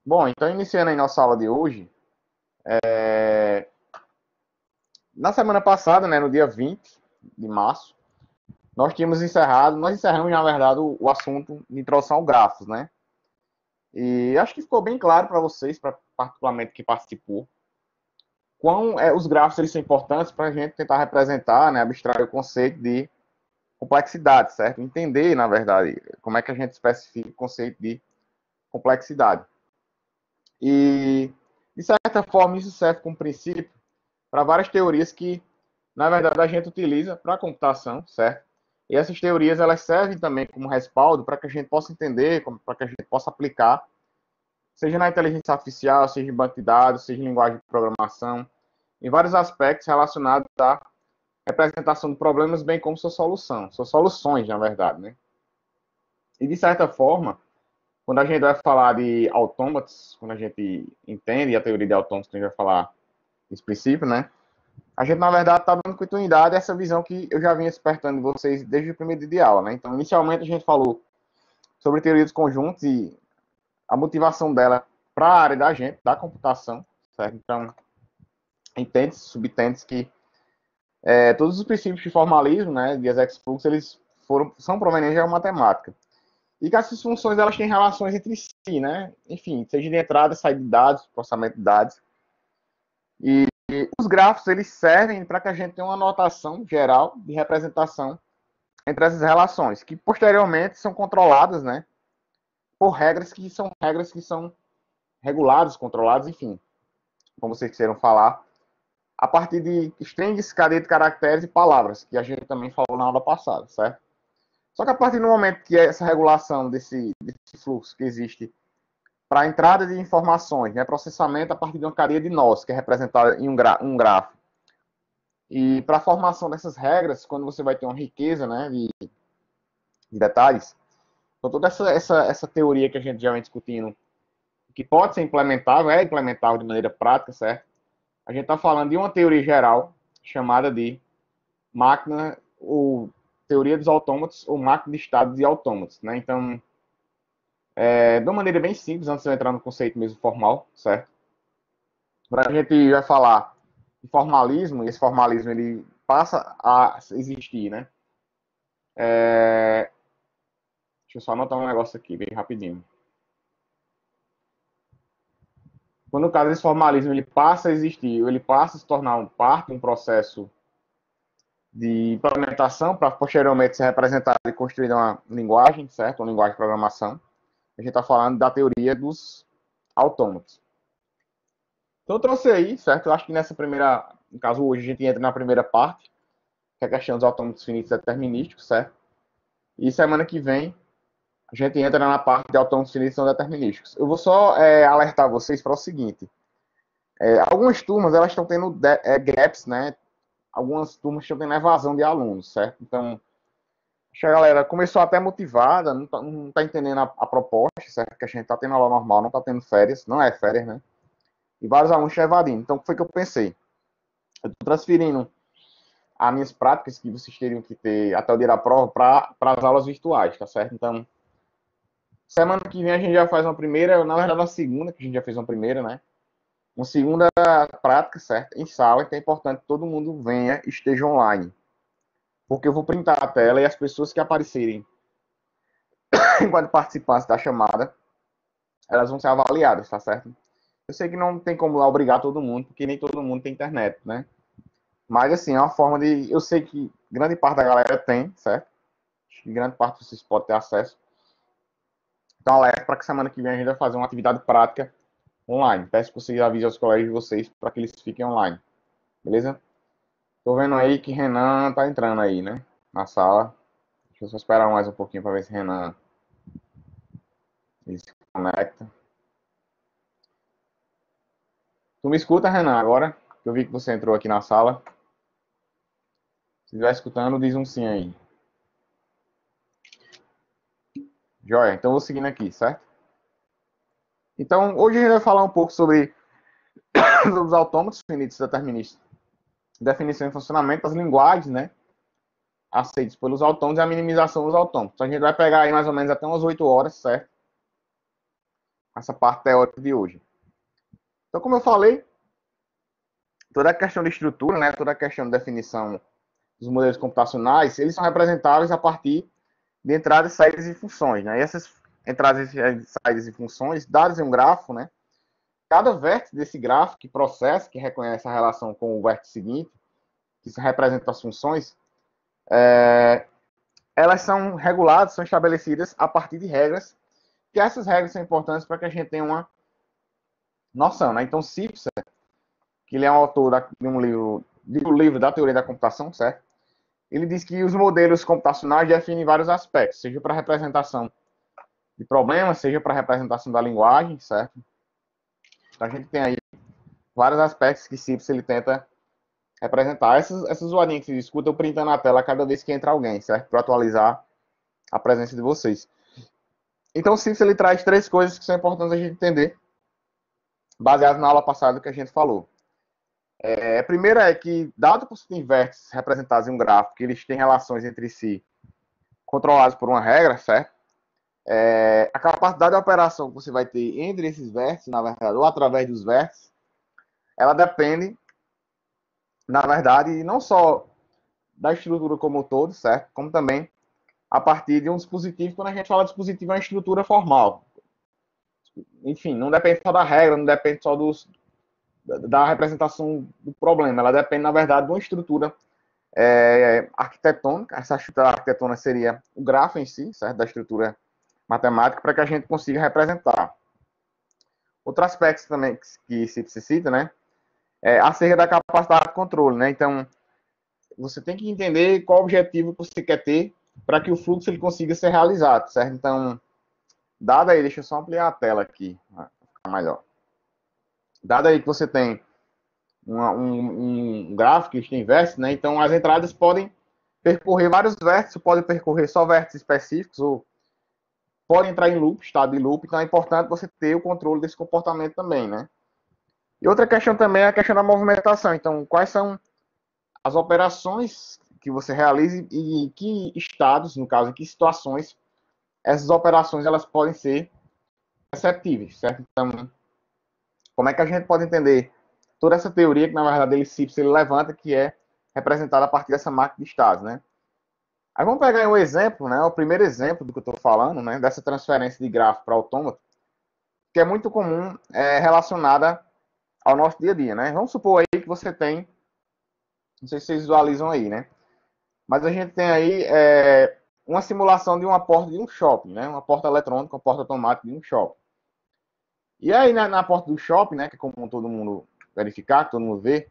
Bom, então iniciando aí nossa aula de hoje, na semana passada, né, no dia 20 de março, nós encerramos, na verdade, o assunto de introdução ao gráficos, né? E acho que ficou bem claro para vocês, particularmente que participou, os gráficos eles são importantes para a gente tentar representar, né, abstrair o conceito de complexidade, certo? Entender, na verdade, como é que a gente especifica o conceito de complexidade. E, de certa forma, isso serve como princípio para várias teorias que, na verdade, a gente utiliza para a computação, certo? E essas teorias elas servem também como respaldo para que a gente possa entender, para que a gente possa aplicar, seja na inteligência artificial, seja em banco de dados, seja em linguagem de programação, em vários aspectos relacionados à representação de problemas, bem como sua solução, suas soluções, na verdade, né? E, de certa forma, quando a gente vai falar de autômatos, quando a gente entende a teoria de autômatos, que a gente vai falar desse princípio, né? A gente, na verdade, está dando continuidade a essa visão que eu já vinha despertando em vocês desde o primeiro dia de aula, né? Então, inicialmente, a gente falou sobre teoria dos conjuntos e a motivação dela para a área da gente, da computação, certo? Então, entende-se, subtende-se que todos os princípios de formalismo, né, de Isaac-Fuchs, são provenientes da matemática. E que essas funções, elas têm relações entre si, né? Enfim, seja de entrada, saída de dados, processamento de dados. E os gráficos, eles servem para que a gente tenha uma notação geral de representação entre essas relações, que posteriormente são controladas, né, por regras que são reguladas, controladas, enfim, como vocês quiseram falar, a partir de strings, cadeia de caracteres e palavras, que a gente também falou na aula passada, certo? Só que a partir do momento que essa regulação desse fluxo que existe para a entrada de informações, né, processamento a partir de uma cadeia de nós, que é representada em um grafo, e para a formação dessas regras, quando você vai ter uma riqueza, né, de detalhes, então toda essa teoria que a gente já vem discutindo, que pode ser implementável, é implementável de maneira prática, certo? A gente está falando de uma teoria geral, chamada de máquina, ou teoria dos autômatos, ou máquina de estado de autômatos, né? Então, de uma maneira bem simples, antes de eu entrar no conceito mesmo formal, certo? Para a gente vai falar de formalismo, e esse formalismo ele passa a existir, né? Deixa eu só anotar um negócio aqui, bem rapidinho. Quando o caso desse formalismo ele passa a existir, ele passa a se tornar parte de um processo de implementação para posteriormente ser representado e construída uma linguagem, certo? Uma linguagem de programação. A gente está falando da teoria dos autômatos. Então eu trouxe aí, certo? Eu acho que nessa primeira, no caso hoje, a gente entra na primeira parte, que é a questão dos autômatos finitos determinísticos, certo? E semana que vem a gente entra na parte de autômatos finitos não determinísticos. Eu vou só alertar vocês para o seguinte: algumas turmas elas estão tendo gaps, né? Algumas turmas estão tendo evasão de alunos, certo? Então, acho que a galera começou até motivada, não tá entendendo a proposta, certo? Que a gente tá tendo aula normal, não tá tendo férias, não é férias, né? E vários alunos estão evadindo. Então, o que foi que eu pensei? Eu tô transferindo as minhas práticas que vocês teriam que ter até o dia da prova para as aulas virtuais, tá certo? Então, semana que vem a gente já faz uma primeira, na verdade, uma segunda, que a gente já fez uma primeira, né? Uma segunda prática, certo? Em sala, então é importante que todo mundo venha e esteja online. Porque eu vou printar a tela e as pessoas que aparecerem enquanto participantes da chamada, elas vão ser avaliadas, tá certo? Eu sei que não tem como lá obrigar todo mundo, porque nem todo mundo tem internet, né? Mas, assim, é uma forma de... Eu sei que grande parte da galera tem, certo? Acho que grande parte vocês podem ter acesso. Então, alerta para que semana que vem a gente vai fazer uma atividade prática online. Peço que vocês avisem aos colegas de vocês para que eles fiquem online. Beleza? Tô vendo aí que Renan tá entrando aí, né? Na sala. Deixa eu só esperar mais um pouquinho para ver se Renan ele se conecta. Tu me escuta, Renan, agora? Eu vi que você entrou aqui na sala. Se estiver escutando, diz um sim aí. Joia, então eu vou seguindo aqui, certo? Então, hoje a gente vai falar um pouco sobre os autômatos finitos deterministas, definição e funcionamento das linguagens, né? Aceitos pelos autômatos e a minimização dos autômatos. Então, a gente vai pegar aí mais ou menos até umas 8 horas, certo? essa parte teórica de hoje. Então, como eu falei, toda a questão de estrutura, né, toda a questão de definição dos modelos computacionais, eles são representáveis a partir de entradas, saídas e funções, né? E essas entradas, saídas e funções, dadas em um grafo, né? Cada vértice desse grafo que processa, que reconhece a relação com o vértice seguinte, que representa as funções, elas são reguladas, são estabelecidas a partir de regras, que essas regras são importantes para que a gente tenha uma noção, né? Então, Sipser, que ele é um autor de um livro da teoria da computação, certo? Ele diz que os modelos computacionais definem vários aspectos, seja para representação de problemas, seja para representação da linguagem, certo? Então, a gente tem aí vários aspectos que Sipser ele tenta representar. Essas zoadinhas que se escutam, eu printando na tela cada vez que entra alguém, certo? Para atualizar a presença de vocês. Então, o Sipser ele traz 3 coisas que são importantes a gente entender, baseado na aula passada que a gente falou. A primeira é que, dado que você tem vértices representados em um gráfico, que eles têm relações entre si controladas por uma regra, certo? A capacidade de operação que você vai ter entre esses vértices, na verdade, ou através dos vértices, ela depende, na verdade, não só da estrutura como um todo, certo? Como também a partir de um dispositivo. Quando a gente fala de dispositivo, é uma estrutura formal. Enfim, não depende só da regra, não depende só da representação do problema. Ela depende, na verdade, de uma estrutura arquitetônica. Essa estrutura arquitetônica seria o grafo em si, certo? Da estrutura matemática, para que a gente consiga representar. Outro aspecto também que se cita, né? É acerca da capacidade de controle, né? Então, você tem que entender qual objetivo que você quer ter para que o fluxo ele consiga ser realizado, certo? Então, dado aí, deixa eu só ampliar a tela aqui, para ficar melhor. Dado aí que você tem um gráfico que tem vértices, né? Então, as entradas podem percorrer vários vértices, podem percorrer só vértices específicos, ou podem entrar em loop, estado de loop. Então, é importante você ter o controle desse comportamento também, né? E outra questão também é a questão da movimentação. Então, quais são as operações que você realiza e em que estados, no caso, em que situações essas operações elas podem ser perceptíveis, certo? Então, como é que a gente pode entender toda essa teoria que, na verdade, ele levanta, que é representada a partir dessa máquina de estados, né? Aí vamos pegar um exemplo, né? O primeiro exemplo do que eu estou falando, né? Dessa transferência de grafo para autômato, que é muito comum, relacionada ao nosso dia a dia, né? Vamos supor aí que você tem, não sei se vocês visualizam aí, né? Mas a gente tem aí uma simulação de uma porta de um shopping, né? Uma porta eletrônica, uma porta automática de um shopping. E aí na porta do shopping, né? Que é como todo mundo verificar, que todo mundo vê,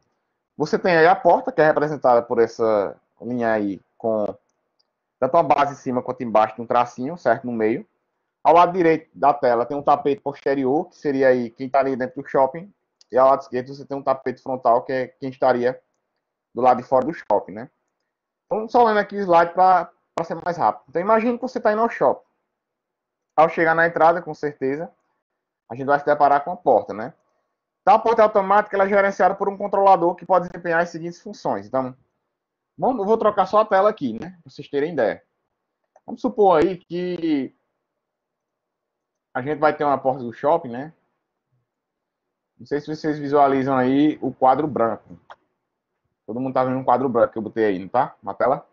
você tem aí a porta, que é representada por essa linha aí, com tanto a base em cima quanto embaixo de um tracinho, certo? No meio. Ao lado direito da tela tem um tapete posterior, que seria aí quem estaria dentro do shopping. E ao lado esquerdo você tem um tapete frontal, que é quem estaria do lado de fora do shopping, né? Então, só lendo aqui o slide para ser mais rápido. Então, imagine que você está indo ao shopping. Ao chegar na entrada, com certeza, a gente vai se deparar com a porta, né? Então, a porta automática ela é gerenciada por um controlador que pode desempenhar as seguintes funções. Então, eu vou trocar só a tela aqui, né? Para vocês terem ideia. Vamos supor aí que a gente vai ter uma porta do shopping, né? Não sei se vocês visualizam aí o quadro branco. Todo mundo tá vendo um quadro branco que eu botei aí, não tá? Na tela?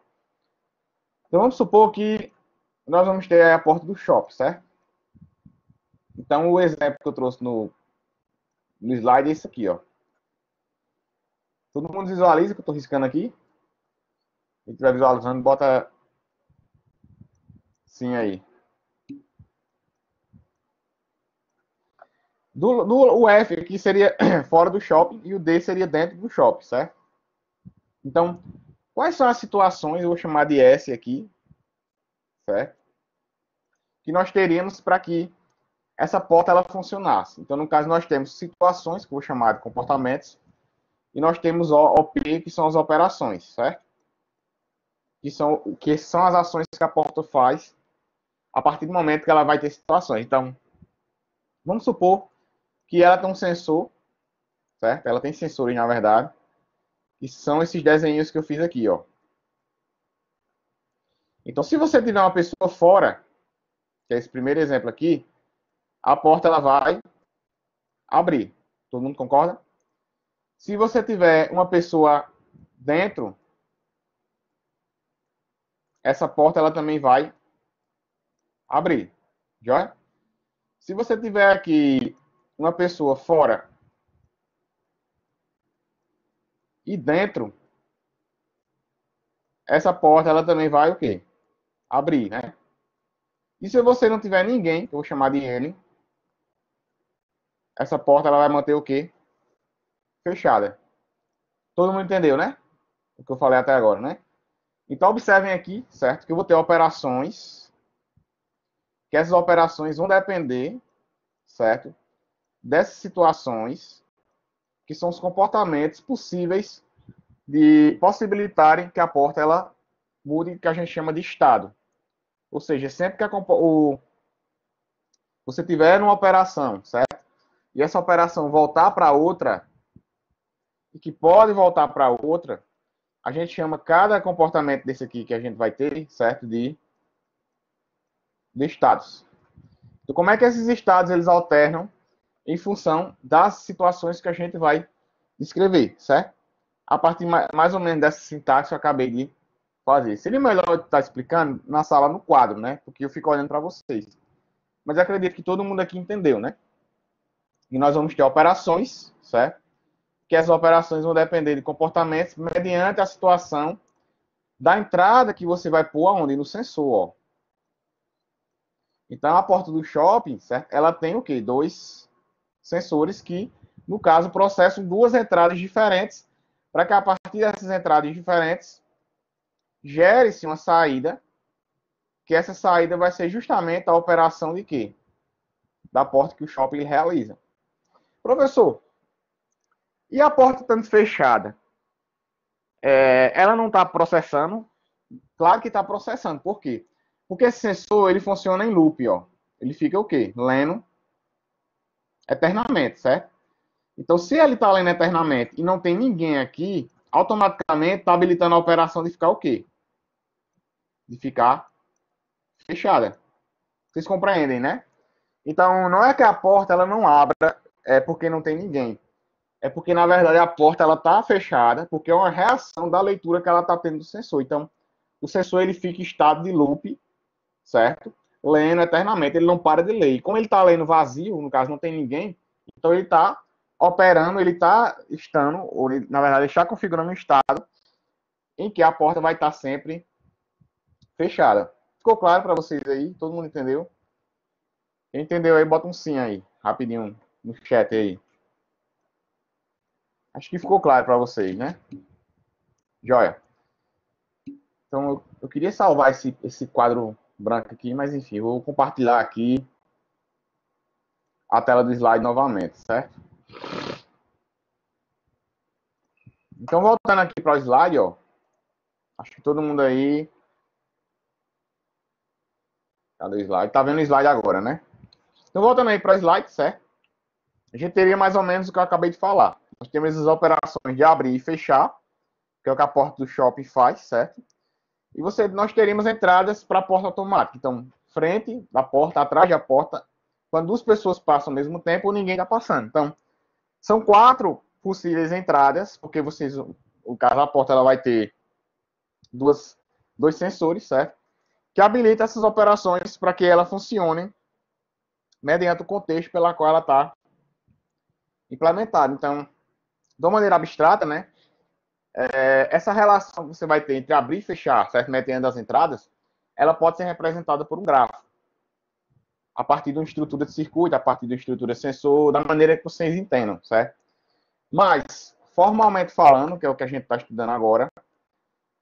Então, vamos supor que nós vamos ter a porta do shopping, certo? Então, o exemplo que eu trouxe no slide é esse aqui, ó. Todo mundo visualiza que eu estou riscando aqui? Quem estiver visualizando, bota sim aí. O F aqui seria fora do shopping e o D seria dentro do shopping, certo? Então, quais são as situações, eu vou chamar de S aqui, certo? Que nós teríamos para que essa porta ela funcionasse. Então, no caso, nós temos situações, que eu vou chamar de comportamentos, e nós temos OP, que são as operações, certo? Que são as ações que a porta faz a partir do momento que ela vai ter situações. Então, vamos supor que ela tem um sensor, certo? Ela tem sensores, na verdade, que são esses desenhos que eu fiz aqui, ó. Então, se você tiver uma pessoa fora, que é esse primeiro exemplo aqui, a porta ela vai abrir. Todo mundo concorda? Se você tiver uma pessoa dentro, essa porta ela também vai abrir. Já? Se você tiver aqui uma pessoa fora e dentro, essa porta ela também vai o quê? Abrir, né? E se você não tiver ninguém, que eu vou chamar de N, essa porta ela vai manter o quê? Fechada. Todo mundo entendeu, né? O que eu falei até agora, né? Então observem aqui, certo? Que eu vou ter operações, que essas operações vão depender, certo? Dessas situações, que são os comportamentos possíveis de possibilitarem que a porta ela mude, que a gente chama de estado. Ou seja, sempre que você tiver uma operação, certo? E essa operação voltar para outra, e que pode voltar para outra, a gente chama cada comportamento desse aqui que a gente vai ter, certo? De estados. Então, como é que esses estados eles alternam em função das situações que a gente vai descrever, certo? A partir mais ou menos dessa sintaxe que eu acabei de fazer. Seria melhor eu estar explicando na sala, no quadro, né? Porque eu fico olhando para vocês. Mas eu acredito que todo mundo aqui entendeu, né? E nós vamos ter operações, certo? Que essas operações vão depender de comportamentos mediante a situação da entrada que você vai pôr aonde? No sensor, ó. Então, a porta do shopping, certo? Ela tem o quê? Dois sensores que, no caso, processam duas entradas diferentes para que a partir dessas entradas diferentes gere-se uma saída, que essa saída vai ser justamente a operação de quê? Da porta que o shopping realiza. Professor, e a porta estando fechada? Ela não está processando? Claro que está processando. Por quê? Porque esse sensor ele funciona em loop, ó. Ele fica o quê? Lendo eternamente, certo? Então, se ele está lendo eternamente e não tem ninguém aqui, automaticamente está habilitando a operação de ficar o quê? De ficar fechada. Vocês compreendem, né? Então, não é que a porta ela não abra porque não tem ninguém. É porque, na verdade, a porta ela está fechada porque é uma reação da leitura que ela está tendo do sensor. Então, o sensor ele fica em estado de loop, certo? Lendo eternamente, ele não para de ler. E como ele está lendo vazio, no caso não tem ninguém, então ele está operando, ele está estando, ou ele, na verdade, ele está configurando um estado em que a porta vai estar sempre fechada. Ficou claro para vocês aí? Todo mundo entendeu? Quem entendeu aí, bota um sim aí, rapidinho, no chat aí. Acho que ficou claro para vocês, né? Joia. Então, eu queria salvar esse quadro branco aqui, mas enfim, vou compartilhar aqui a tela do slide novamente, certo? Então, voltando aqui para o slide, ó. Acho que todo mundo aí... Cadê o slide? Tá vendo o slide agora, né? Então, voltando aí para o slide, certo? A gente teria mais ou menos o que eu acabei de falar. Nós temos as operações de abrir e fechar, que é o que a porta do shopping faz, certo? E nós teríamos entradas para a porta automática. Então, frente da porta, atrás da porta, quando duas pessoas passam ao mesmo tempo, ninguém está passando. Então, são quatro possíveis entradas, porque o caso da porta ela vai ter dois sensores, certo? Que habilita essas operações para que ela funcione mediante o contexto pela qual ela está implementada. Então, de uma maneira abstrata, né? Essa relação que você vai ter entre abrir e fechar, certo? Mediante as entradas, ela pode ser representada por um gráfico. A partir de uma estrutura de circuito, a partir de uma estrutura de sensor, da maneira que vocês entendam, certo? Mas, formalmente falando, que é o que a gente está estudando agora,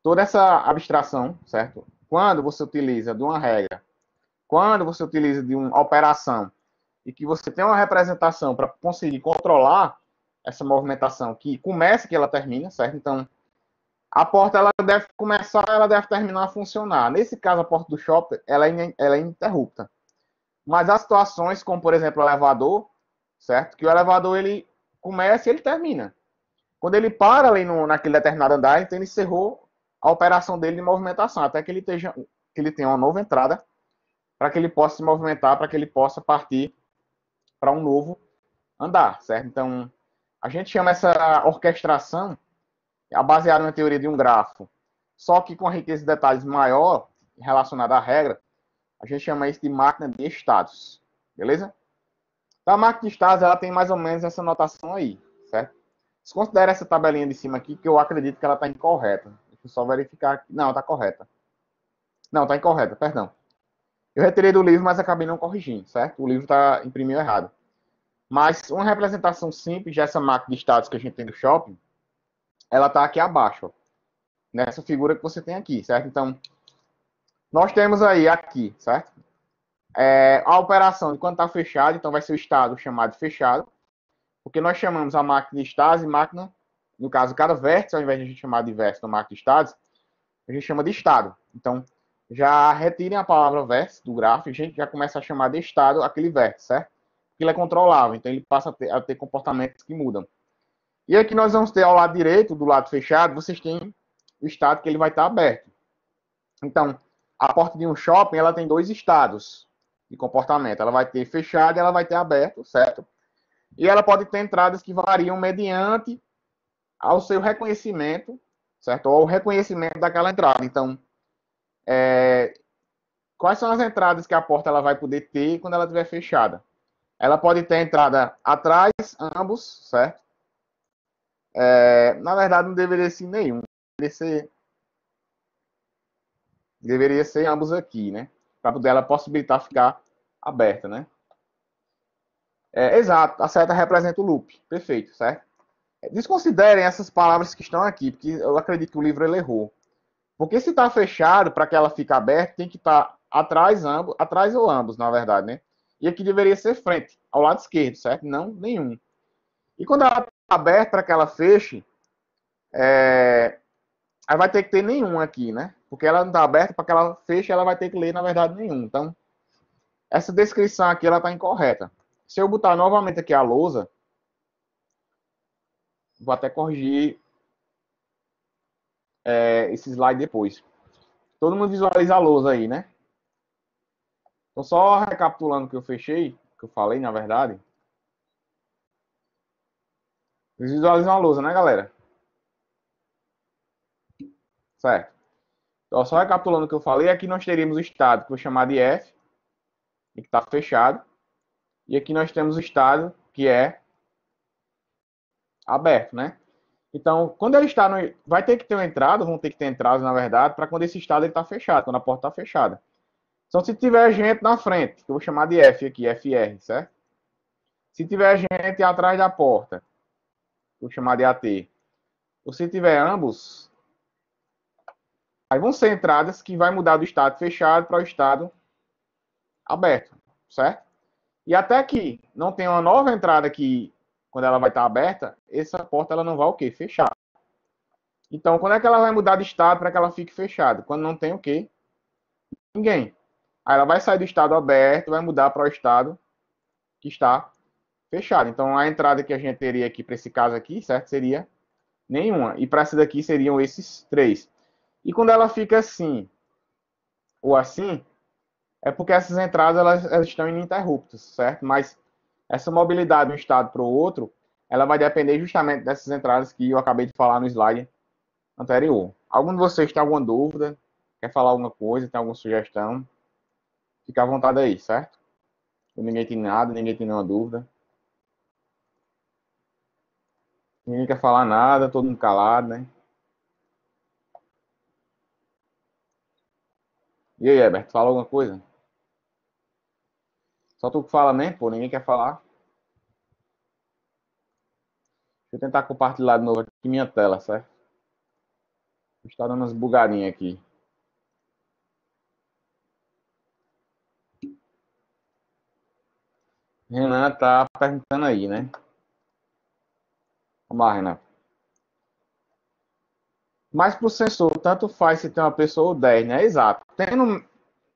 toda essa abstração, certo? Quando você utiliza de uma regra, quando você utiliza de uma operação e que você tem uma representação para conseguir controlar essa movimentação que começa e que ela termina, certo? Então, a porta ela deve começar, ela deve terminar a funcionar. Nesse caso, a porta do shopping ela é ininterrupta. Mas há situações como, por exemplo, o elevador, certo? Que o elevador ele começa e ele termina. Quando ele para ali naquele determinado andar, então ele encerrou a operação dele de movimentação, até que ele tenha uma nova entrada para que ele possa se movimentar, para que ele possa partir para um novo andar, certo? Então, a gente chama essa orquestração, baseada na teoria de um grafo, só que com a riqueza de detalhes maior relacionada à regra, a gente chama isso de máquina de estados, beleza? Então, a máquina de estados, ela tem mais ou menos essa notação aí, certo? Desconsidera essa tabelinha de cima aqui, que eu acredito que ela está incorreta. Deixa eu só verificar aqui. Não, está correta. Não, está incorreta, perdão. Eu retirei do livro, mas acabei não corrigindo, certo? O livro tá, imprimiu errado. Mas uma representação simples dessa máquina de estados que a gente tem do shopping, ela está aqui abaixo, ó, nessa figura que você tem aqui, certo? Então, nós temos aí, aqui, certo? A operação de quando está fechado, então vai ser o estado chamado de fechado, porque nós chamamos a máquina de estados e máquina, no caso, cada vértice, ao invés de a gente chamar de vértice na máquina de estados, a gente chama de estado. Então, já retirem a palavra vértice do gráfico e a gente já começa a chamar de estado aquele vértice, certo? Porque ele é controlável, então ele passa a ter comportamentos que mudam. E aqui nós vamos ter ao lado direito, do lado fechado, vocês têm o estado que ele vai estar aberto. Então, a porta de um shopping, ela tem dois estados de comportamento. Ela vai ter fechado e ela vai ter aberto, certo? E ela pode ter entradas que variam mediante ao seu reconhecimento, certo? Ou ao reconhecimento daquela entrada. Então, quais são as entradas que a porta ela vai poder ter quando ela estiver fechada? Ela pode ter entrada atrás, ambos, certo? Na verdade, não deveria ser nenhum. Deveria ser ambos aqui, né? Para poder ela possibilitar ficar aberta, né? Exato, a seta representa o loop. Perfeito, certo? Desconsiderem essas palavras que estão aqui, porque eu acredito que o livro ele errou. Porque se está fechado, para que ela fique aberta, tem que estar atrás, atrás ou ambos, na verdade, né? E aqui deveria ser frente, ao lado esquerdo, certo? Não, nenhum. E quando ela está aberta para que ela feche, aí vai ter que ter nenhum aqui, né? Porque ela não está aberta para que ela feche, ela vai ter que ler, na verdade, nenhum. Então, essa descrição aqui, ela está incorreta. Se eu botar novamente aqui a lousa, vou até corrigir esse slide depois. Todo mundo visualiza a lousa aí, né? Então, só recapitulando o que eu fechei, que eu falei, na verdade. Vocês visualizam a lousa, né, galera? Certo. Então, só recapitulando o que eu falei, aqui nós teríamos o estado, que eu vou chamar de F, e que está fechado. E aqui nós temos o estado, que é aberto, né? Então, quando ele está no... Vai ter que ter uma entrada, vão ter que ter entradas, na verdade, para quando esse estado está fechado, quando a porta está fechada. Então, se tiver gente na frente, que eu vou chamar de F aqui, FR, certo? Se tiver gente atrás da porta, vou chamar de AT. Ou se tiver ambos, aí vão ser entradas que vai mudar do estado fechado para o estado aberto, certo? E até que não tem uma nova entrada que, quando ela vai estar aberta, essa porta ela não vai o quê? Fechar. Então, quando é que ela vai mudar de estado para que ela fique fechada? Quando não tem o quê? Ninguém. Aí ela vai sair do estado aberto, vai mudar para o estado que está fechado. Então, a entrada que a gente teria aqui para esse caso aqui, certo? Seria nenhuma. E para essa daqui seriam esses três. E quando ela fica assim ou assim, é porque essas entradas elas estão ininterruptas, certo? Mas essa mobilidade de um estado para o outro, ela vai depender justamente dessas entradas que eu acabei de falar no slide anterior. Algum de vocês tem alguma dúvida? Quer falar alguma coisa? Tem alguma sugestão? Fica à vontade aí, certo? Ninguém tem nada, ninguém tem nenhuma dúvida. Ninguém quer falar nada, todo mundo calado, né? E aí, Herbert, fala alguma coisa? Só tu que fala mesmo, pô, ninguém quer falar. Deixa eu tentar compartilhar de novo aqui minha tela, certo? Está dando umas bugadinhas aqui. Renan tá perguntando aí, né? Vamos lá, Renan. Mas para o sensor, tanto faz se tem uma pessoa ou 10, né? Exato. Tendo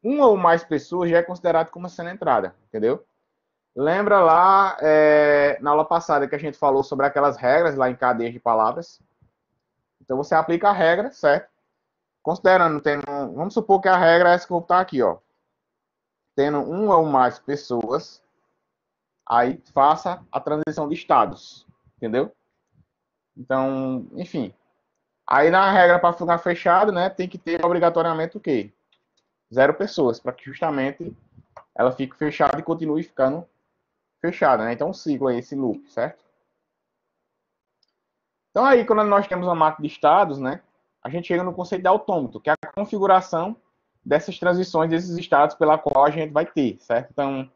uma ou mais pessoas, já é considerado como sendo entrada, entendeu? Lembra lá, na aula passada, que a gente falou sobre aquelas regras lá em cadeias de palavras? Então, você aplica a regra, certo? Considerando, vamos supor que a regra é essa que eu vou botar aqui, ó. Tendo uma ou mais pessoas, aí faça a transição de estados, entendeu? Então, enfim. Aí na regra para ficar fechado, né, tem que ter obrigatoriamente o quê? 0 pessoas, para que justamente ela fique fechada e continue ficando fechada, né? Então, um ciclo aí, esse loop, certo? Então, aí, quando nós temos uma máquina de estados, né, a gente chega no conceito de autômato, que é a configuração dessas transições, desses estados pela qual a gente vai ter, certo? Então,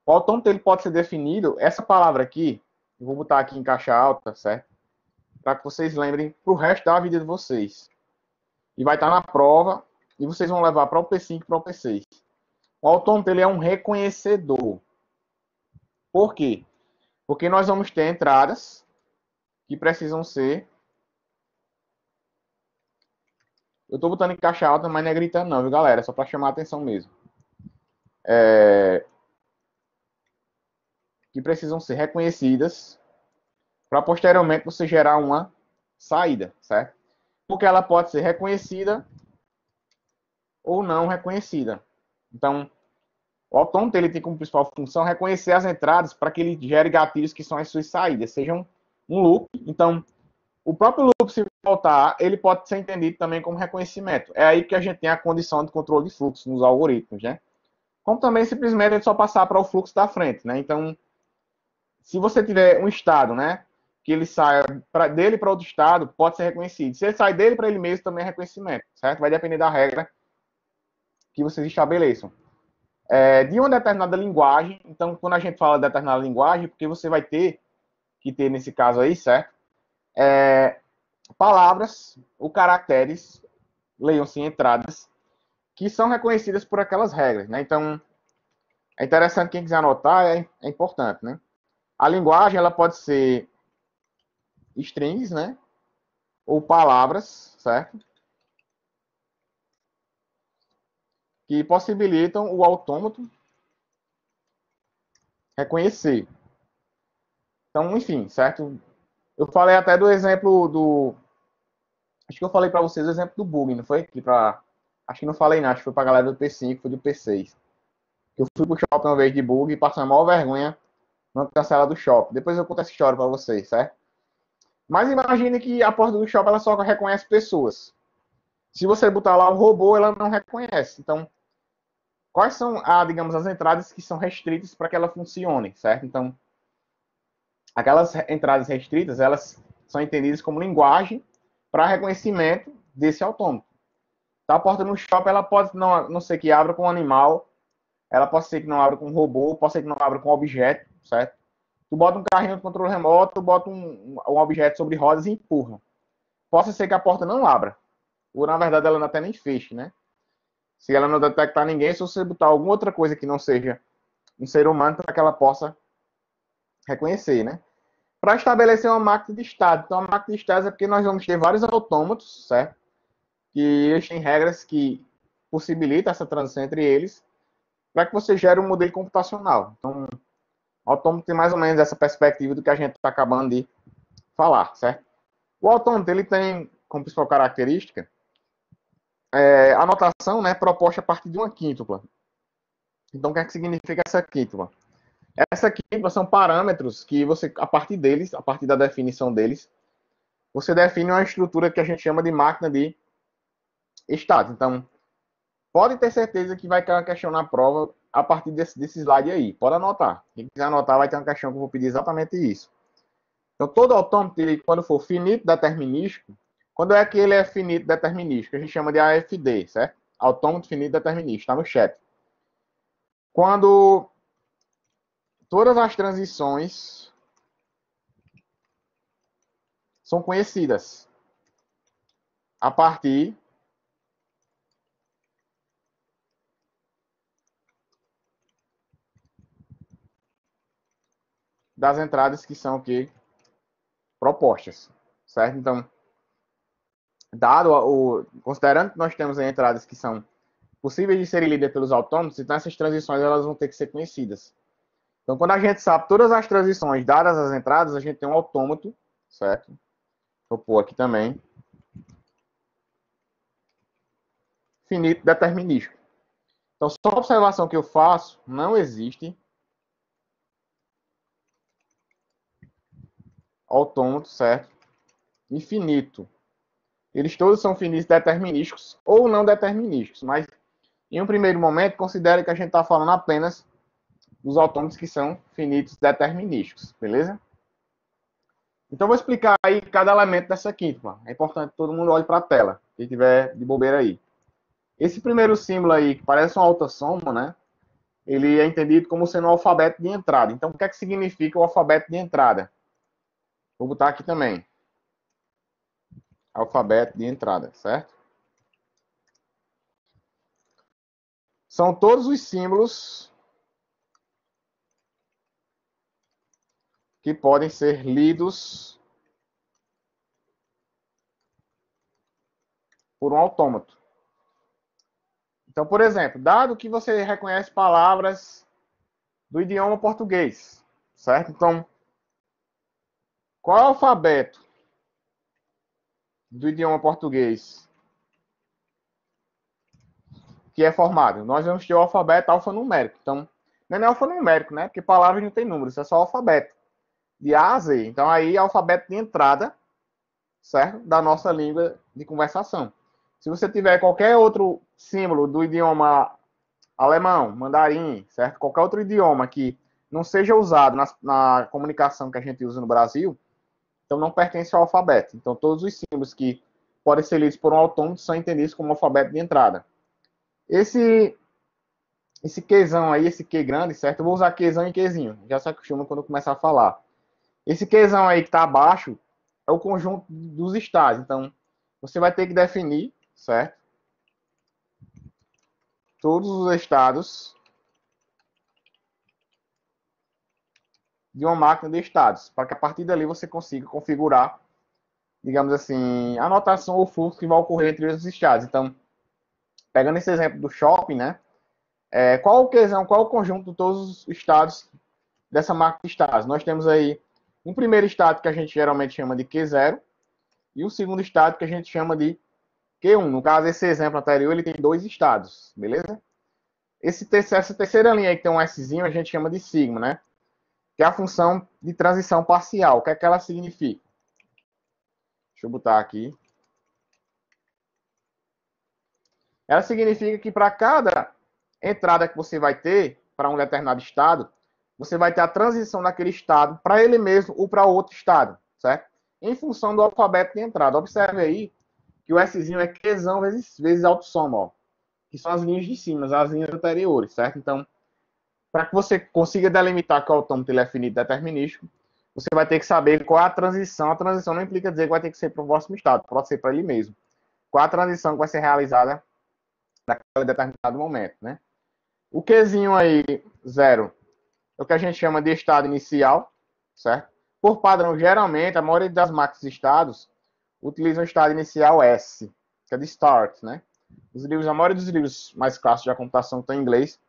o autômato ele pode ser definido, essa palavra aqui, eu vou botar aqui em caixa alta, certo? Para que vocês lembrem para o resto da vida de vocês. E vai estar na prova, e vocês vão levar para o P5 e para o P6. O autômato ele é um reconhecedor. Por quê? Porque nós vamos ter entradas que precisam ser. Eu estou botando em caixa alta, mas não é gritando não, viu, galera? É só para chamar a atenção mesmo. Que precisam ser reconhecidas para posteriormente você gerar uma saída, certo? Porque ela pode ser reconhecida ou não reconhecida. Então, o autômato ele tem como principal função reconhecer as entradas para que ele gere gatilhos que são as suas saídas, sejam um loop. Então, o próprio loop, se faltar, ele pode ser entendido também como reconhecimento. É aí que a gente tem a condição de controle de fluxo nos algoritmos, né? Como também simplesmente ele só passar para o fluxo da frente, né? Então, se você tiver um estado, né, que ele saia dele para outro estado, pode ser reconhecido. Se ele sai dele para ele mesmo, também é reconhecimento, certo? Vai depender da regra que vocês estabeleçam. De uma determinada linguagem, então, quando a gente fala de determinada linguagem, porque você vai ter que ter, nesse caso aí, certo? Palavras ou caracteres, leiam-se entradas, que são reconhecidas por aquelas regras, né? Então, é interessante, quem quiser anotar, é importante, né? A linguagem, ela pode ser strings, né? Ou palavras, certo? Que possibilitam o autômato reconhecer. Então, enfim, certo? Eu falei até do exemplo do. Acho que eu falei para vocês o exemplo do bug, não foi? Acho que não falei, não. Acho que foi para a galera do P5, foi do P6. Eu fui pro shopping uma vez de bug e passei a maior vergonha na cancela do shopping. Depois eu conto essa história para vocês, certo? Mas imagine que a porta do shopping ela só reconhece pessoas. Se você botar lá o robô, ela não reconhece. Então, quais são, digamos, as entradas que são restritas para que ela funcione, certo? Então, aquelas entradas restritas, elas são entendidas como linguagem para reconhecimento desse autômato. Então, a porta no shopping, ela pode não ser que abra com um animal, ela pode ser que não abra com um robô, pode ser que não abra com um objeto, certo? Tu bota um carrinho de controle remoto, tu bota um objeto sobre rodas e empurra. Pode ser que a porta não abra, ou na verdade ela até nem feche, né? Se ela não detectar ninguém, se você botar alguma outra coisa que não seja um ser humano, para que ela possa reconhecer, né? Para estabelecer uma máquina de estado. Então, a máquina de estados é porque nós vamos ter vários autômatos, certo? Que eles têm regras que possibilitam essa transição entre eles, para que você gere um modelo computacional. Então, o autômato tem mais ou menos essa perspectiva do que a gente está acabando de falar, certo? O autômato ele tem como principal característica a notação, né, proposta a partir de uma quíntupla. Então, o que é que significa essa quíntupla? Essa quíntupla são parâmetros que você, a partir deles, a partir da definição deles, você define uma estrutura que a gente chama de máquina de estado. Então, pode ter certeza que vai cair uma questão na prova a partir desse slide aí. Pode anotar. Quem quiser anotar, vai ter uma questão que eu vou pedir exatamente isso. Então, todo autômato, ele, quando for finito determinístico, quando é que ele é finito determinístico? A gente chama de AFD, certo? Autômato finito determinístico, está no chat. Quando todas as transições são conhecidas a partir das entradas que são aqui propostas, certo? Então, considerando que nós temos entradas que são possíveis de serem lidas pelos autômatos, então essas transições elas vão ter que ser conhecidas. Então, quando a gente sabe todas as transições dadas as entradas, a gente tem um autômato, certo? Vou pôr aqui também. Finito determinístico. Então, só a observação que eu faço, não existe autômato, certo? Infinito. Eles todos são finitos determinísticos ou não determinísticos, mas em um primeiro momento, considere que a gente está falando apenas dos autômatos que são finitos determinísticos, beleza? Então, vou explicar aí cada elemento dessa aqui, é importante que todo mundo olhe para a tela, quem tiver de bobeira aí. Esse primeiro símbolo aí, que parece uma alta soma, né? Ele é entendido como sendo o alfabeto de entrada. Então, o que é que significa o alfabeto de entrada? Vou botar aqui também. Alfabeto de entrada, certo? São todos os símbolos que podem ser lidos por um autômato. Então, por exemplo, dado que você reconhece palavras do idioma português, certo? Então, qual é o alfabeto do idioma português que é formado? Nós vamos ter o alfabeto alfanumérico. Então, não é alfanumérico, né? Porque palavras não tem números, é só alfabeto. De A a Z. Então, aí é o alfabeto de entrada, certo? Da nossa língua de conversação. Se você tiver qualquer outro símbolo do idioma alemão, mandarim, certo? Qualquer outro idioma que não seja usado na comunicação que a gente usa no Brasil, então não pertence ao alfabeto. Então todos os símbolos que podem ser lidos por um autômato são entendidos como alfabeto de entrada. Esse Qzão aí, esse Q grande, certo? Eu vou usar Qzão e Qzinho, já se acostuma quando eu começar a falar. Esse Qzão aí que está abaixo é o conjunto dos estados. Então, você vai ter que definir, certo? Todos os estados de uma máquina de estados, para que a partir dali você consiga configurar, digamos assim, a anotação ou fluxo que vai ocorrer entre os estados. Então, pegando esse exemplo do shopping, né? Qual o Qzão, qual o conjunto de todos os estados dessa máquina de estados? Nós temos aí um primeiro estado que a gente geralmente chama de Q0 e um segundo estado que a gente chama de Q1. No caso, esse exemplo anterior, ele tem dois estados, beleza? Essa terceira linha aí que tem um Szinho, a gente chama de sigma, né? Que é a função de transição parcial. O que é que ela significa? Deixa eu botar aqui. Ela significa que para cada entrada que você vai ter para um determinado estado, você vai ter a transição daquele estado para ele mesmo ou para outro estado, certo? Em função do alfabeto de entrada. Observe aí que o Szinho é Qzão vezes autossoma, ó, que são as linhas de cima, as linhas anteriores, certo? Então, para que você consiga delimitar que o autômato ele é finito determinístico, você vai ter que saber qual é a transição. A transição não implica dizer que vai ter que ser para o próximo estado, pode ser para ele mesmo. Qual é a transição que vai ser realizada naquele determinado momento, né? O Qzinho aí, 0, é o que a gente chama de estado inicial, certo? Por padrão, geralmente, a maioria das máquinas de estados utilizam o estado inicial S, que é de start, né? A maioria dos livros mais clássicos da computação estão em inglês,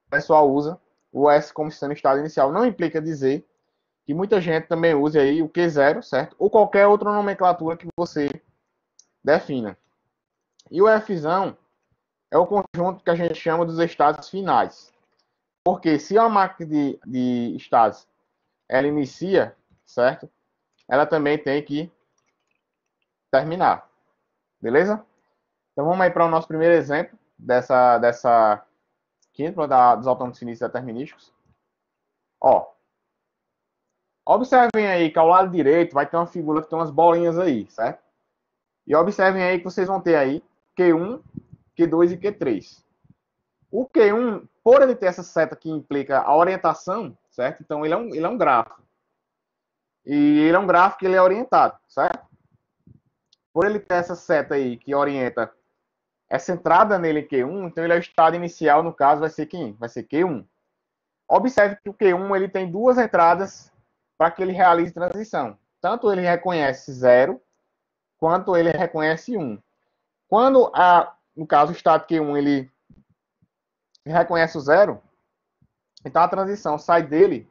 o pessoal usa o S como sendo estado inicial. Não implica dizer que muita gente também use aí o Q0, certo? Ou qualquer outra nomenclatura que você defina. E o Fzão é o conjunto que a gente chama dos estados finais. Porque se a máquina de estados ela inicia, certo? Ela também tem que terminar. Beleza? Então vamos aí para o nosso primeiro exemplo dessa quinta dos autômatos finitos determinísticos. Ó, observem aí que ao lado direito vai ter uma figura que tem umas bolinhas aí, certo? E observem aí que vocês vão ter aí Q1, Q2 e Q3. O Q1, por ele ter essa seta que implica a orientação, certo? Então ele é um gráfico. E ele é um gráfico que ele é orientado, certo? Por ele ter essa seta aí que orienta essa entrada nele em Q1, então ele é o estado inicial, no caso vai ser quem? Vai ser Q1. Observe que o Q1 ele tem duas entradas para que ele realize transição. Tanto ele reconhece 0, quanto ele reconhece 1. Quando, no caso, o estado Q1 ele reconhece o 0, então a transição sai dele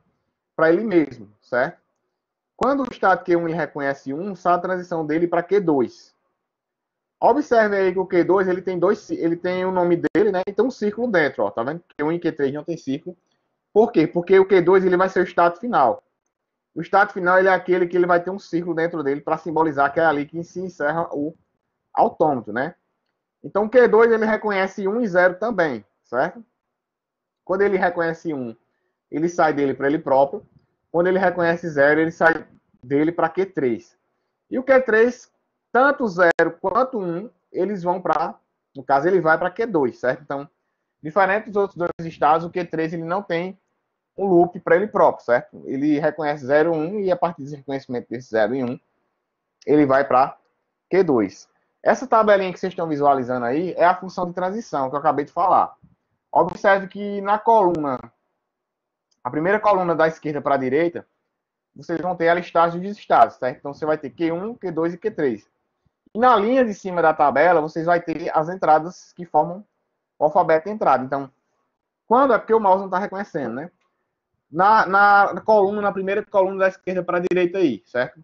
para ele mesmo, certo? Quando o estado Q1 ele reconhece 1, sai a transição dele para Q2. Observe aí que o Q2 ele tem o nome dele, né? E tem um círculo dentro, ó. Tá vendo? Q1 e Q3 não tem círculo. Por quê? Porque o Q2 ele vai ser o estado final. O estado final ele é aquele que ele vai ter um círculo dentro dele para simbolizar que é ali que se encerra o autômato, né? Então o Q2 ele reconhece 1 e 0 também, certo? Quando ele reconhece 1, ele sai dele para ele próprio. Quando ele reconhece 0, ele sai dele para Q3. E o Q3, tanto 0 quanto 1, eles vão para, no caso, ele vai para Q2, certo? Então, diferente dos outros dois estados, o Q3 ele não tem um loop para ele próprio, certo? Ele reconhece 0 e 1 e a partir do reconhecimento desse 0 e 1, ele vai para Q2. Essa tabelinha que vocês estão visualizando aí é a função de transição que eu acabei de falar. Observe que na coluna, a primeira coluna da esquerda para a direita, vocês vão ter a listagem dos estados, certo? Então você vai ter Q1, Q2 e Q3. E na linha de cima da tabela, vocês vão ter as entradas que formam o alfabeto de entrada. Então, quando é porque o mouse não está reconhecendo, né? Na coluna, na primeira coluna da esquerda para a direita aí, certo?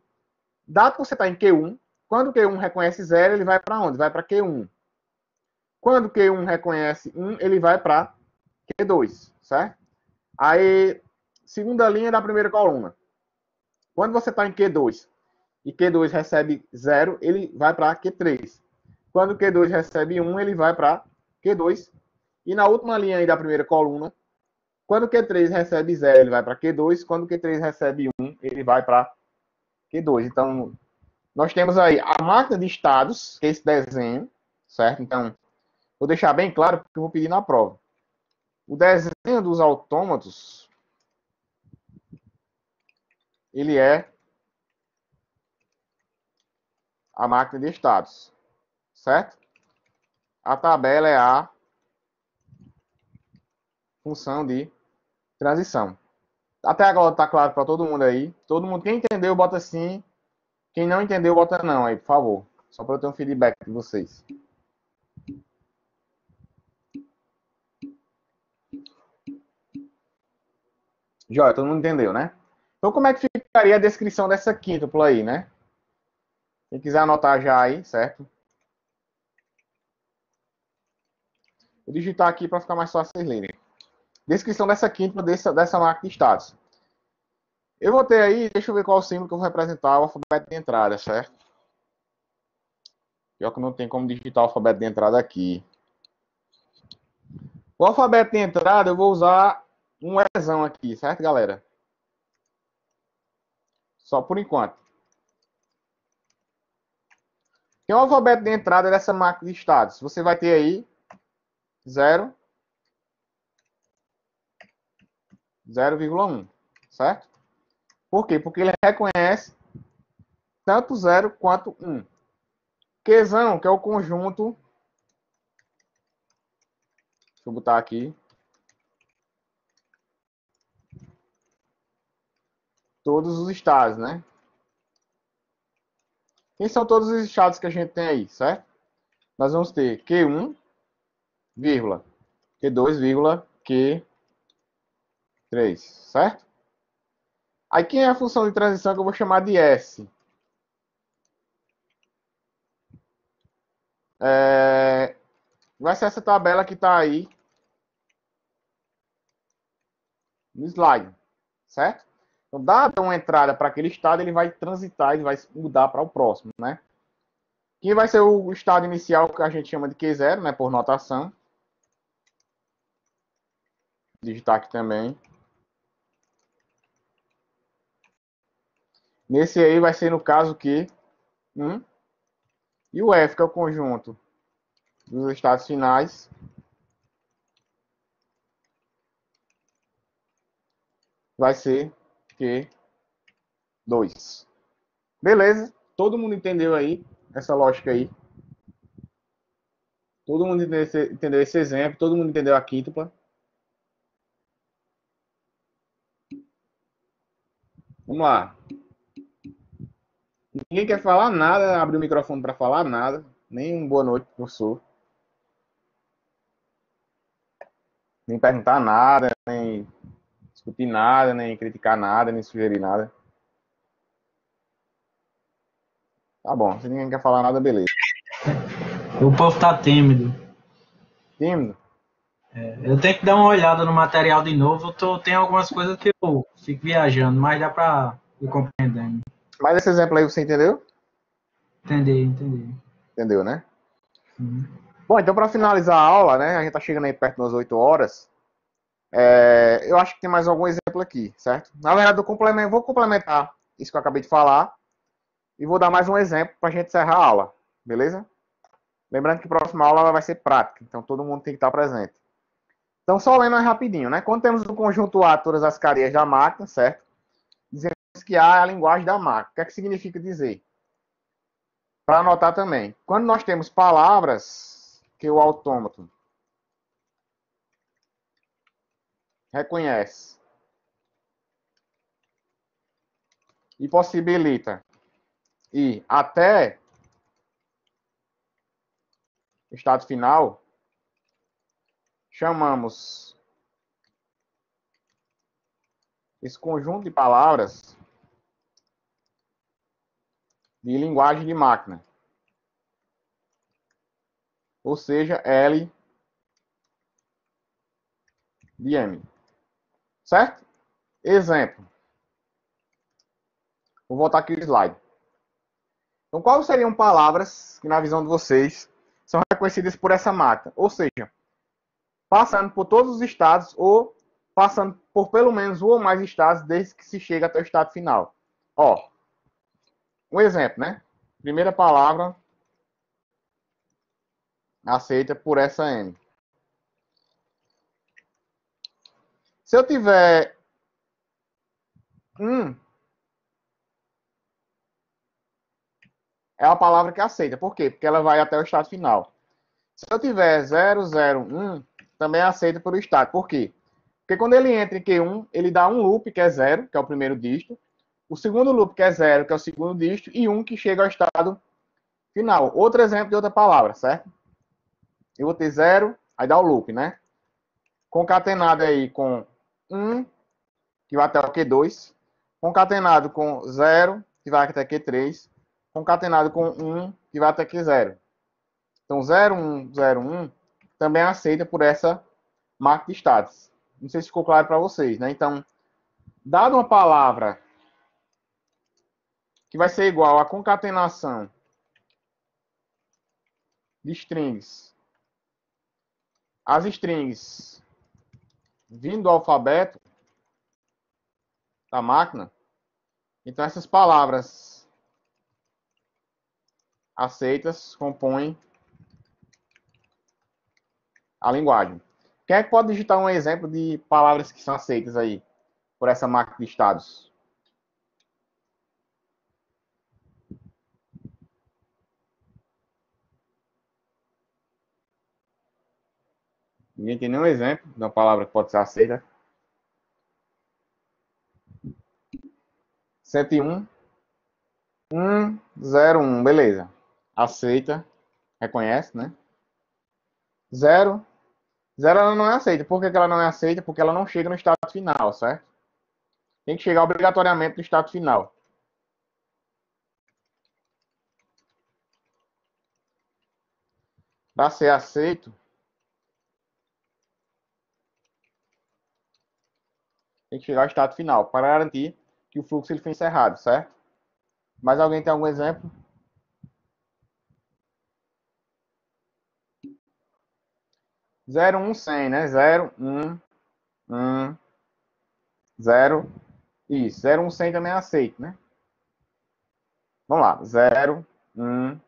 Dado que você está em Q1, quando o Q1 reconhece 0, ele vai para onde? Vai para Q1. Quando o Q1 reconhece 1, ele vai para Q2, certo? Aí, segunda linha da primeira coluna. Quando você está em Q2 e Q2 recebe 0, ele vai para Q3. Quando o Q2 recebe 1, ele vai para Q2. E na última linha aí da primeira coluna, quando o Q3 recebe 0, ele vai para Q2. Quando o Q3 recebe 1, ele vai para Q2. Então, nós temos aí a máquina de estados, que é esse desenho, certo? Então, vou deixar bem claro, porque eu vou pedir na prova. O desenho dos autômatos, ele é a máquina de estados, certo? A tabela é a função de transição. Até agora está claro para todo mundo aí. Todo mundo, quem entendeu, bota sim. Quem não entendeu, bota não aí, por favor. Só para eu ter um feedback de vocês. Joia, todo mundo entendeu, né? Então, como é que ficaria a descrição dessa quíntupla aí, né? Quem quiser anotar já aí, certo? Vou digitar aqui para ficar mais fácil vocês lerem. Descrição dessa quíntupla dessa máquina de estados. Eu vou ter aí, deixa eu ver qual o símbolo que eu vou representar o alfabeto de entrada, certo? Pior que não tem como digitar o alfabeto de entrada aqui. O alfabeto de entrada eu vou usar um Ezão aqui, certo, galera? Só por enquanto. Tem o alfabeto de entrada dessa máquina de estados. Você vai ter aí 0, 0,1, certo? Por quê? Porque ele reconhece tanto 0 quanto 1. Qzão, que é o conjunto. Deixa eu botar aqui. Todos os estados, né? Quem são todos os estados que a gente tem aí, certo? Nós vamos ter Q1, vírgula, Q2, vírgula, Q3, certo? Aí quem é a função de transição que eu vou chamar de S? Vai ser essa tabela que está aí no slide, certo? Então, dada uma entrada para aquele estado, ele vai transitar, ele vai mudar para o próximo, né? Que vai ser o estado inicial que a gente chama de Q0, né, por notação. Vou digitar aqui também. Nesse aí vai ser, no caso, Q1. E o F, que é o conjunto dos estados finais, vai ser Q2. Beleza? Todo mundo entendeu aí essa lógica aí? Todo mundo entendeu esse exemplo? Todo mundo entendeu a quíntupla? Vamos lá. Ninguém quer falar nada, abrir o microfone para falar nada. Nem um boa noite, professor. Nem perguntar nada, nem discutir nada, nem criticar nada, nem sugerir nada. Tá bom, se ninguém quer falar nada, beleza. O povo tá tímido. Tímido? Eu tenho que dar uma olhada no material de novo. Tem algumas coisas que eu fico viajando, mas dá pra tô compreendendo. Mas esse exemplo aí você entendeu? Entendi. Entendeu, né? Sim. Bom, então para finalizar a aula, né? A gente tá chegando aí perto das 8 horas. Eu acho que tem mais algum exemplo aqui, certo? Na verdade, vou complementar isso que eu acabei de falar e vou dar mais um exemplo para a gente encerrar a aula, beleza? Lembrando que a próxima aula ela vai ser prática, então todo mundo tem que estar presente. Então, só lendo mais rapidinho, né? Quando temos no conjunto A todas as cadeias da máquina, certo? Dizemos que A é a linguagem da máquina. O que é que significa dizer? Para anotar também. Quando nós temos palavras que o autômato reconhece e possibilita ir até o estado final, chamamos esse conjunto de palavras de linguagem de máquina. Ou seja, L de M. Certo? Exemplo. Vou voltar aqui o slide. Então, quais seriam palavras que, na visão de vocês, são reconhecidas por essa máquina? Ou seja, passando por todos os estados ou passando por pelo menos um ou mais estados desde que se chega até o estado final. Ó, um exemplo, né? Primeira palavra aceita por essa M. Se eu tiver é a palavra que aceita. Por quê? Porque ela vai até o estado final. Se eu tiver 001, também aceita por o estado. Por quê? Porque quando ele entra em Q1, ele dá um loop, que é 0, que é o primeiro dígito, o segundo loop, que é 0, que é o segundo dígito, e 1, que chega ao estado final. Outro exemplo de outra palavra, certo? Eu vou ter 0, aí dá o loop, né? Concatenado aí com 1, que vai até o Q2. Concatenado com 0, que vai até Q3. Concatenado com 1, que vai até Q0. Então, 0101 também é aceita por essa máquina de estados. Não sei se ficou claro para vocês, né? Então, dado uma palavra que vai ser igual à concatenação de strings, as strings vindo do alfabeto da máquina, então essas palavras aceitas compõem a linguagem. Quem é que pode digitar um exemplo de palavras que são aceitas aí por essa máquina de estados? Ninguém tem nenhum exemplo de uma palavra que pode ser aceita. 101, 101, beleza. Aceita, reconhece, né? 0, 0 ela não é aceita. Por que ela não é aceita? Porque ela não chega no estado final, certo? Tem que chegar obrigatoriamente no estado final. Para ser aceito, tem que chegar ao estado final, para garantir que o fluxo ele foi encerrado, certo? Mais alguém tem algum exemplo? Zero, 1, 100, né? 0, 1, 0. Isso, 0, 1, 100 também é aceito, né? Vamos lá. 0, 1,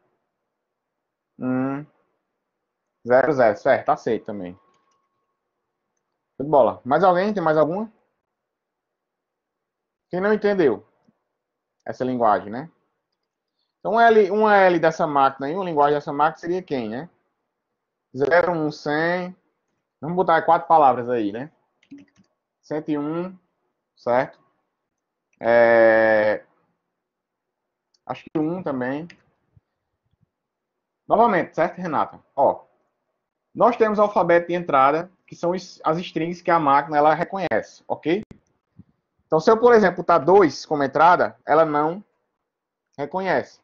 0, 0. Certo, aceito também. Show de bola. Mais alguém? Tem mais alguma? Quem não entendeu essa linguagem, né? Então, uma L dessa máquina e uma linguagem dessa máquina seria quem, né? 0, 1, 100. Vamos botar 4 palavras aí, né? 101, certo? Acho que 1 também. Novamente, certo, Renata? Ó, nós temos o alfabeto de entrada, que são as strings que a máquina ela reconhece, ok? Então, se eu, por exemplo, botar 2 como entrada, ela não reconhece.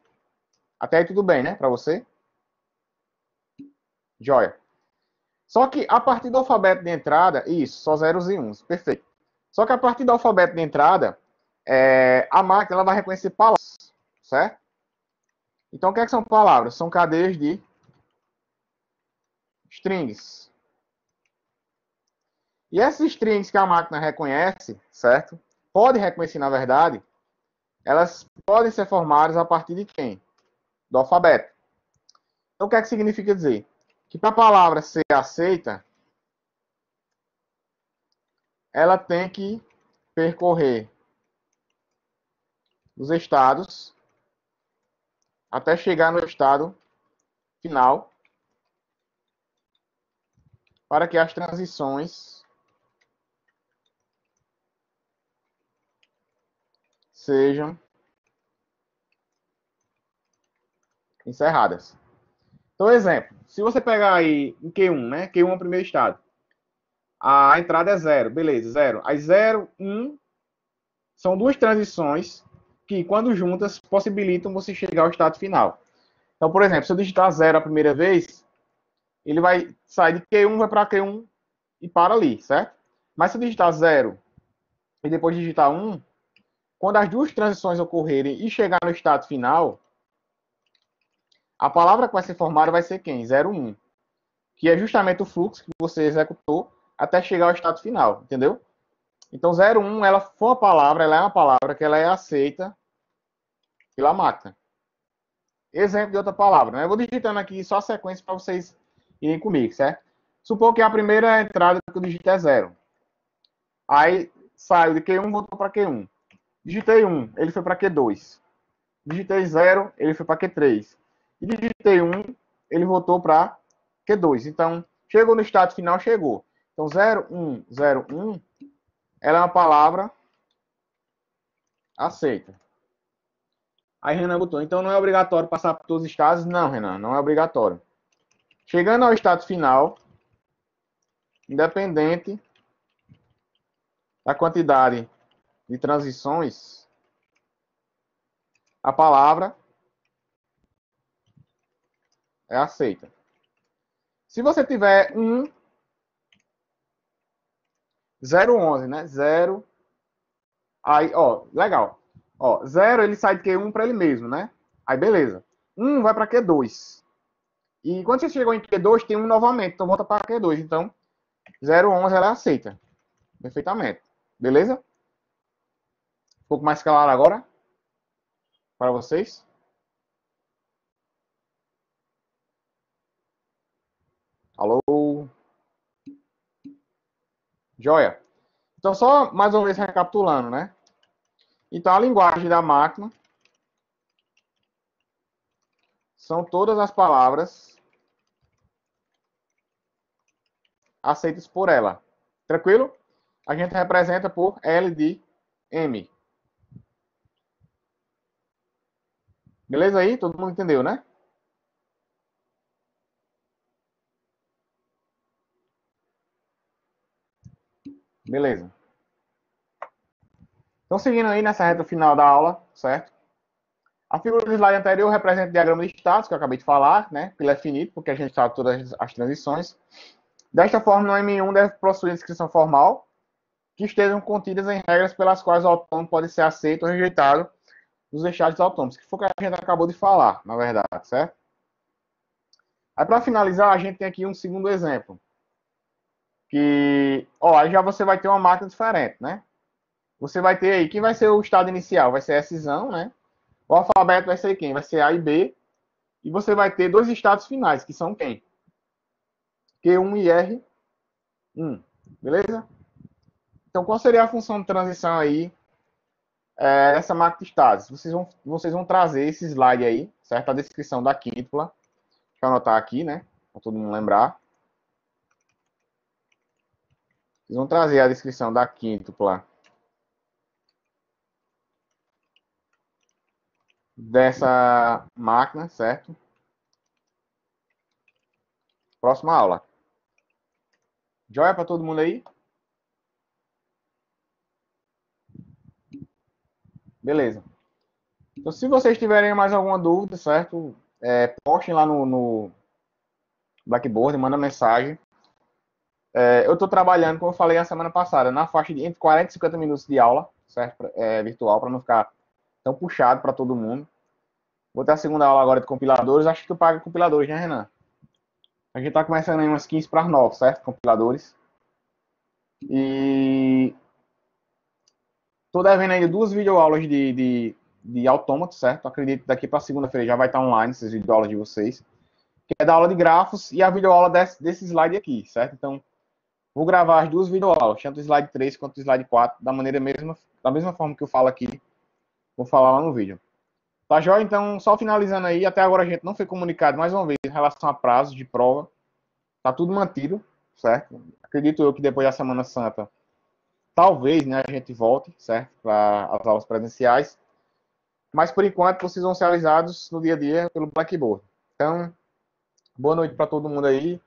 Até aí tudo bem, né? Para você? Joia. Só que a partir do alfabeto de entrada, isso, só zeros e uns, perfeito. Só que a partir do alfabeto de entrada, a máquina ela vai reconhecer palavras, certo? Então, o que são palavras? São cadeias de strings. E essas strings que a máquina reconhece, certo? Pode reconhecer, na verdade, elas podem ser formadas a partir de quem? Do alfabeto. Então, o que significa dizer? Que para a palavra ser aceita, ela tem que percorrer os estados até chegar no estado final, para que as transições sejam encerradas. Então, exemplo, se você pegar aí em Q1, né? Q1 é o primeiro estado. A entrada é 0, beleza, 0. Aí 0, 1 são duas transições que, quando juntas, possibilitam você chegar ao estado final. Então, por exemplo, se eu digitar 0 a primeira vez, ele vai sair de Q1, vai para Q1 e para ali, certo? Mas se eu digitar 0 e depois digitar 1, quando as duas transições ocorrerem e chegar no estado final, a palavra que vai ser formada vai ser quem? 0, 1. Que é justamente o fluxo que você executou até chegar ao estado final, entendeu? Então, 0, 1, ela foi uma palavra, ela é uma palavra que ela é aceita pela máquina. Exemplo de outra palavra, né? Eu vou digitando aqui só a sequência para vocês irem comigo, certo? Supor que a primeira entrada que eu digitei é 0. Aí, saiu de Q1, voltou para Q1. Digitei 1, ele foi para Q2. Digitei 0, ele foi para Q3. E digitei 1, ele voltou para Q2. Então, chegou no estado final, chegou. Então, 0, 1, 0, 1, ela é uma palavra aceita. Aí Renan botou, então não é obrigatório passar por todos os estados? Não, Renan, não é obrigatório. Chegando ao estado final, independente da quantidade de transições, a palavra é aceita. Se você tiver 1, 0, 11, né? 0, aí, ó, legal. Ó, 0 ele sai de Q1 para ele mesmo, né? Aí beleza. 1 vai para Q2. E quando você chegou em Q2, tem 1 novamente, então volta para Q2. Então, 0, 11 ela aceita perfeitamente. Beleza? Um pouco mais claro agora para vocês. Alô? Joia? Então, só mais uma vez recapitulando, né? Então, a linguagem da máquina são todas as palavras aceitas por ela. Tranquilo? A gente representa por L de M. Beleza aí? Todo mundo entendeu, né? Beleza. Então, seguindo aí nessa reta final da aula, certo? A figura do slide anterior representa o diagrama de estados, que eu acabei de falar, né? Ele é finito, porque a gente sabe todas as transições. Desta forma, no M1 deve possuir descrição formal, que estejam contidas em regras pelas quais o autônomo pode ser aceito ou rejeitado nos estados autônomos, que foi o que a gente acabou de falar, na verdade, certo? Aí, para finalizar, a gente tem aqui um segundo exemplo, que, ó, aí já você vai ter uma máquina diferente, né? Você vai ter aí, quem vai ser o estado inicial? Vai ser Szão, né? O alfabeto vai ser quem? Vai ser A e B. E você vai ter dois estados finais, que são quem? Q1 e R1. Beleza? Então, qual seria a função de transição aí dessa máquina de estados? Vocês vão trazer esse slide aí, certo? A descrição da quíntupla. Deixa eu anotar aqui, né? Para todo mundo lembrar. Vocês vão trazer a descrição da quíntupla dessa máquina, certo? Próxima aula. Joia para todo mundo aí? Beleza. Então, se vocês tiverem mais alguma dúvida, certo? Postem lá no Blackboard, manda mensagem. Eu estou trabalhando, como eu falei na semana passada, na faixa de entre 40 e 50 minutos de aula, certo? Virtual, para não ficar tão puxado para todo mundo. Vou ter a segunda aula agora de compiladores. Acho que tu paga compiladores, né, Renan? A gente tá começando aí umas 15 para as 9, certo? Compiladores. E tô devendo aí 2 videoaulas de autômato, certo? Acredito que daqui para segunda-feira já vai estar online essas videoaulas de vocês. Que é da aula de grafos e a videoaula desse slide aqui, certo? Então, vou gravar as 2 videoaulas, tanto o slide 3 quanto o slide 4, da mesma forma que eu falo aqui, vou falar lá no vídeo. Tá joia? Então, só finalizando aí, até agora a gente não foi comunicado mais uma vez em relação a prazos de prova. Tá tudo mantido, certo? Acredito eu que depois da Semana Santa, talvez, né, a gente volte, certo? Para as aulas presenciais. Mas por enquanto vocês vão ser avisados no dia a dia pelo Blackboard. Então, boa noite para todo mundo aí.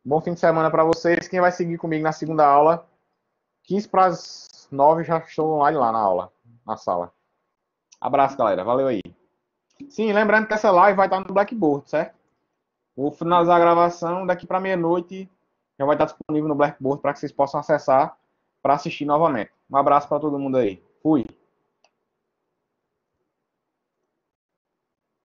Bom fim de semana para vocês. Quem vai seguir comigo na segunda aula, 15 para as 9, já estou online lá na aula, na sala. Abraço, galera. Valeu aí. Sim, lembrando que essa live vai estar no Blackboard, certo? Vou finalizar a gravação daqui para meia-noite. Já vai estar disponível no Blackboard para que vocês possam acessar para assistir novamente. Um abraço para todo mundo aí. Fui.